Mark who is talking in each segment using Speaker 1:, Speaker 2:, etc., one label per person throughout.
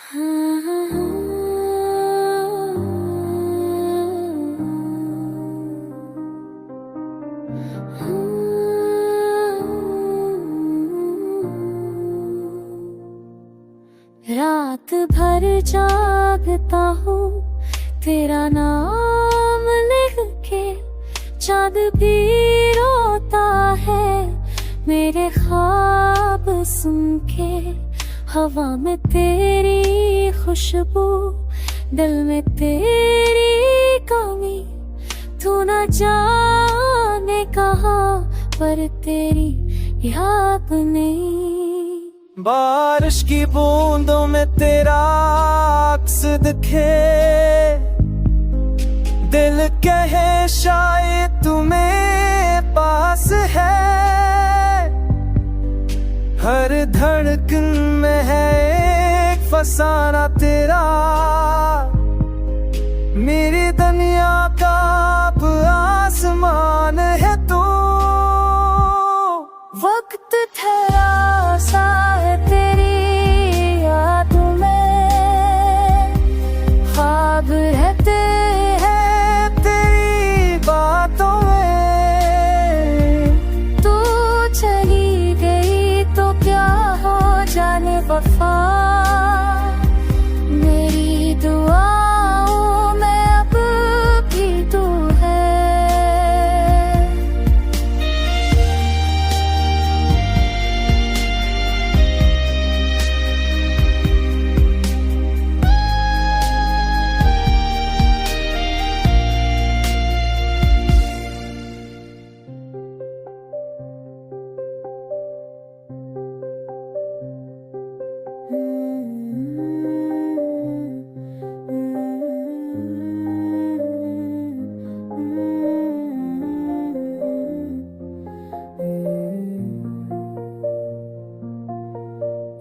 Speaker 1: रात भर जागता हूँ तेरा नाम लिख के, चाँद भी रोता है मेरे ख्वाब सुन के। हवा में तेरी खुशबू, दिल में तेरी कमी, तू न जाने कहाँ पर तेरी याद नहीं।
Speaker 2: बारिश की बूंदों में तेरा अक्स दिखे, दिल कहे शायद तुम्हें पास है। हर धड़कन में है एक फसाना तेरा, मेरी दुनिया का अब आसमान है तू।
Speaker 1: वक्त ठहरा सा है तेरी याद में, ख्वाब रहते
Speaker 2: है तेरी बातों में।
Speaker 1: तू चली गई तो क्या हो जाने वफा, मेरी दुआओं में अब भी तू है।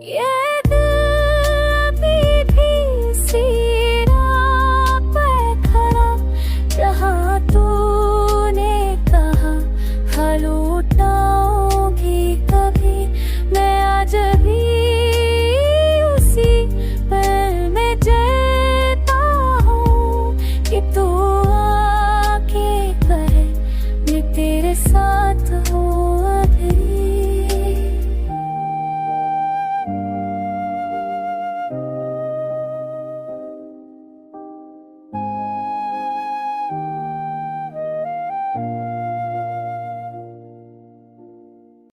Speaker 1: Yeah.